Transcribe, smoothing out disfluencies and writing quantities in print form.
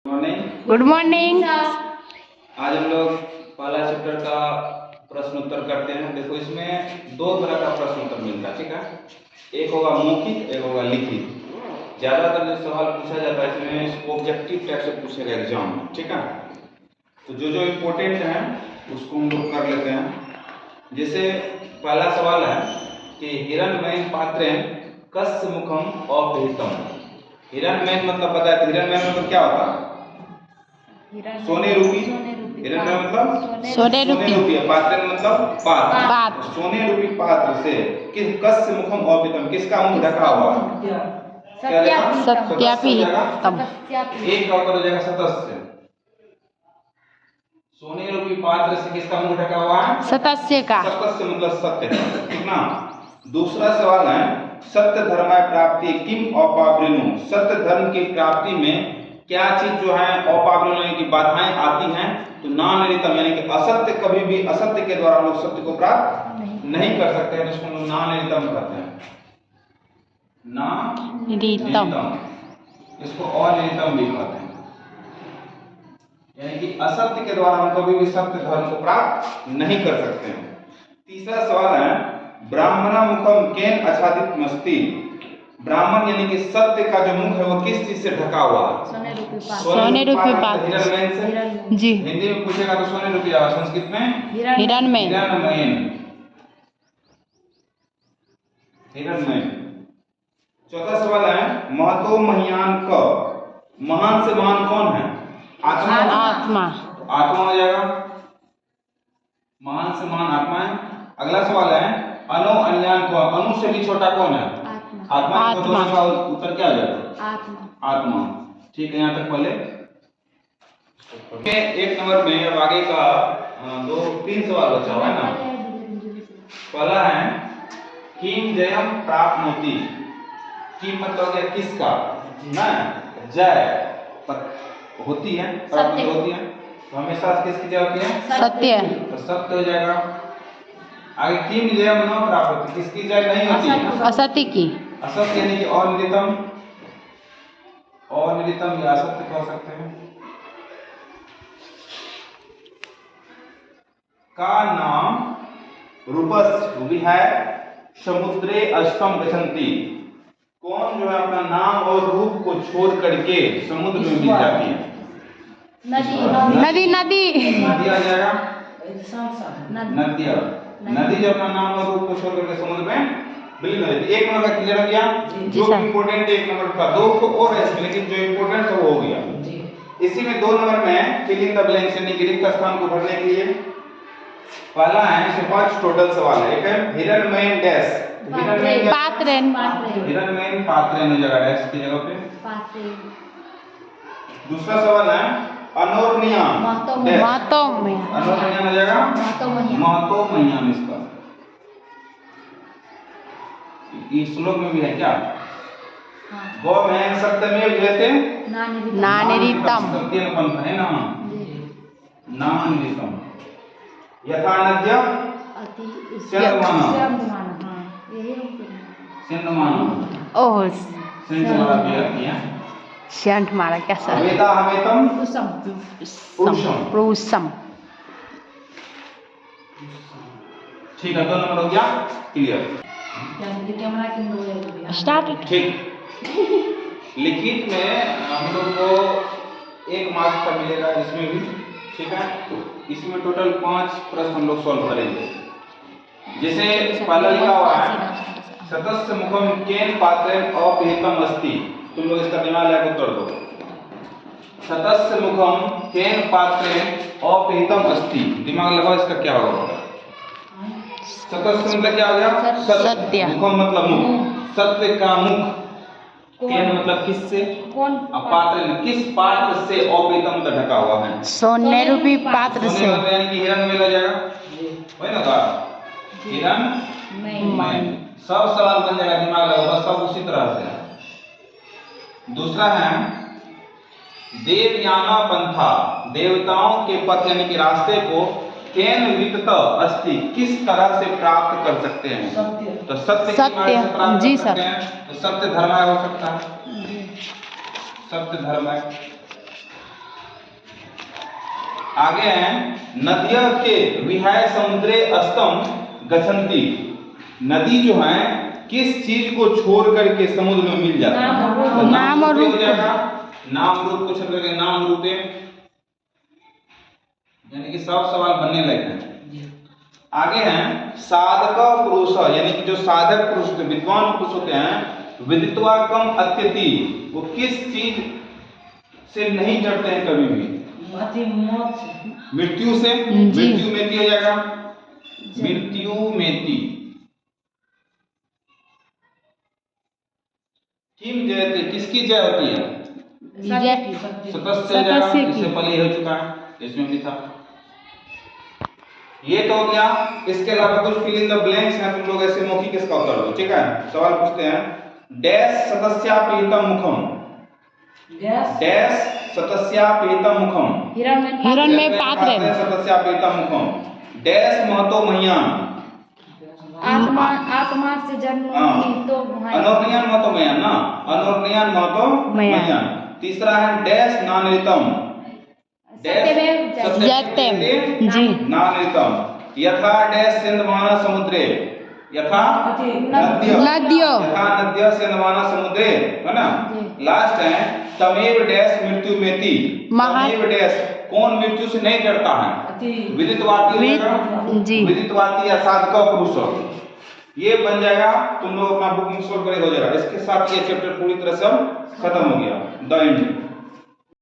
Morning. Good morning. आज हम लोग पहला चैप्टर का प्रश्न उत्तर करते हैं। देखो इसमें दो तरह का प्रश्न उत्तर मिलता है, ठीक है। एक होगा मौखिक, एक होगा लिखित। ज्यादातर जो सवाल पूछा जाता है इसमें ऑब्जेक्टिव टाइप से पूछेगा एग्जाम में, ठीक है। तो जो जो इम्पोर्टेंट है उसको हम लोग कर लेते हैं। जैसे पहला सवाल है कि हिरण्मयेन पात्रेण कस्य मुखम अपहृतम। हिरण्मयेन मतलब पता है, हिरण्मयेन मतलब क्या होता है? सोने रूपी। हिरण्मय मतलब सोने रूपी। पात्र मतलब पात्र। सोने रूपी पात्र से किस कस्य मुखम अपहृतम, किसका मुंह ढका हुआ है? सत्यापितम। एक का उत्तर हो जाएगा सतस्य। सोने रूपी पात्र से किसका मुंह ढका हुआ है? सतस्य का। सतस्य मतलब सत्य, ठीक ना। दूसरा सवाल है सत्य धर्माय प्राप्ति किम औपावृणु। सत्य धर्म की प्राप्ति में क्या चीज जो है औपावृणु की बाधाएं आती हैं? तो नानिरितम, यानी कि असत्य, कभी भी असत्य के द्वारा लोग सत्य को प्राप्त नहीं कर सकते हैं, तो इसको लोग नानिरितम कहते हैं। नानिरितम, इसको अनिरितम भी कहते हैं। यानी कि असत्य के द्वारा हम कभी भी सत्य धर्म को प्राप्त नहीं कर सकते हैं। तीसरा सवाल है ब्राह्मणा मुखम केन आच्छादित मस्ति। ब्राह्मण यानी कि सत्य का जो मुख है वो किस चीज से ढका हुआ है? सोने रूपी पात्र। हिरण्मयेन से। जी। हिंदी में पूछेगा तो सोने रूपी आएगा, संस्कृत में हिरण्मयेन। हिरण्मयेन। चौथा सवाल है महतो महियान क। महान से महान कौन है? आत्मा। आत्मा। आत्मा हो जाएगा। महान से महान आत्मा है। अगला सवाल है अनु अन्यान कौन। अनु से भी छोटा कौन है? आत्मा। आत्मा का उत्तर क्या हो जाएगा? आत्मा। आत्मा, ठीक है। यहाँ तक पहले एक नंबर में अब आगे का तीन सवाल बचा हुआ है ना। पहला है किम जयम प्राप्नोति। किम मतलब क्या? किसका ना। जय होती है, प्राप्त होती है, तो हमेशा किसकी जय होती है? सत्य। तो सत्य हो जाएगा। आगे किम जयम न प्राप्त, किसकी जय नहीं होती है? असत्य की। असत्य यानी कि अनिरितम। अनिरितम या असत्य कह सकते हैं। का नाम रूपस विहाय समुद्रे अष्टम गच्छन्ति। कौन जो है अपना नाम और रूप को छोड़ करके समुद्र में मिल जाती है? नदी। नदी आ जाएगा। नदिया। नदी जो अपना नाम और रूप को छोड़ करके समुद्र में विलीन हो जाती है। एक नंबर का क्लियर हो गया। जो इम्पोर्टेंट एक नंबर का, दो को और है लेकिन जो इम्पोर्टेंट है वो हो गया। इसी में दो नंबर में फिल इन द ब्लैंक्स यानी कि रिक्त स्थान को भरने के लिए पहला है, इसमें 5 टोटल सवाल है। एक है हिरण्मयेन डैश। पात्रेण। हिरण्मयेन पात्रेण हो जाएगा डैश की जगह पे। दूसरा सवाल है अनोर्निया महतो। अनोर्निया हो जाएगा महतो महियान। इसका इस श्लोक में भी है क्या? गो में सत्यमेव जयते नानिरितम। सत्येन पंथ है ना। नानिरितम यथा नद्य ओह सेंट सेंट मारा क्या सर? वेदा हमेतम पुरुषम। ठीक है, 2 नंबर हो गया क्लियर। स्टार्ट। ठीक। लिखित में हम लोग को 1 मार्क्स का मिलेगा इसमें भी, ठीक है। इसमें टोटल 5 प्रश्न हम लोग सॉल्व करेंगे। जैसे पहला लिखा हुआ है सतस्य मुखम केन पात्रेण अपहृतम अस्ति। तुम लोग इसका दिमाग लगा उत्तर दो। सतस्य मुखम केन पात्रेण अपहृतम अस्ति, दिमाग लगाओ इसका क्या होगा? सतस्य मतलब क्या हो गया? सत्य। मुखम मतलब मुख, सत्य का मुख। केन मतलब किससे? कौन? पात्र, किस पात्र से अपहृतम का ढका हुआ है? सोने रूपी पात्र से। यानी कि हिरण्मय हो जाएगा, वही ना का हिरण्मय। सब सवाल बन जाएगा, दिमाग लगाओ, सब उसी तरह से। दूसरा है देवयाना पंथा। देवताओं के पथ यानी कि रास्ते को केन वितत अस्ति, किस तरह से प्राप्त कर सकते हैं? तो सत्य की मार्ग से प्राप्त कर सकते हैं। तो सत्य धर्म हो सकता है, सत्य धर्म है। आगे है नदिया के विहाय समुद्रे अस्तम गच्छन्ति। नदी जो है किस चीज को छोड़ करके समुद्र में मिल जाता है? तो नाम और रूपे हो रूप। जाएगा। नाम रूप क्वेश्चन करके नाम रूपे, यानी कि सब सवाल बनने लगे हैं। आगे हैं साधक पुरुष, यानी कि जो साधक पुरुष होते हैं, विद्वान पुरुष होते हैं, विदित्वा कम अत्यति, वो किस चीज से नहीं डरते हैं कभी भी? मृत्यु से। मृत्यु मेति हो जाएगा, मृत्यु मेति। किम जयते, किसकी जय होती है? सतस्य जाएगा, इससे पहले हो चुका है, इसमें भी था। ये तो हो गया। इसके अलावा कुछ फिल इन द ब्लैंक्स हैं, तुम लोग ऐसे मौखिक इसका उत्तर दो, ठीक है? सवाल पूछते हैं डैश सतस्यापीतम मुखम, डैश सतस्यापीतम मुखम, हिरण्य पात्र, सतस्यापीतम मुखम, डैश महतो मह्यान, आत्मा से जन्म तो अनोर्नियान महतो मह्यान ना, अनोर्नियान महतो मह्यान। तीसरा है डैश नानृतम, सत्यम जी, नानृतम, यथा डैश सिंधमाना समुद्रे, यथा नद्यो, यथा नद्य सिंधमाना समुद्रे, है ना? लास्ट है तमेव डैश मृत्यु मेति, तमेव डैश, कौन मृत्यु से नहीं डरता है? विदितवाती जी, विदितवाती या साधक पुरुष। ये बन जाएगा, तुम लोग अपना बुक में सोल्व करे हो जाएगा। इसके साथ ये चैप्टर पूरी तरह से खत्म हो गया, द एंड।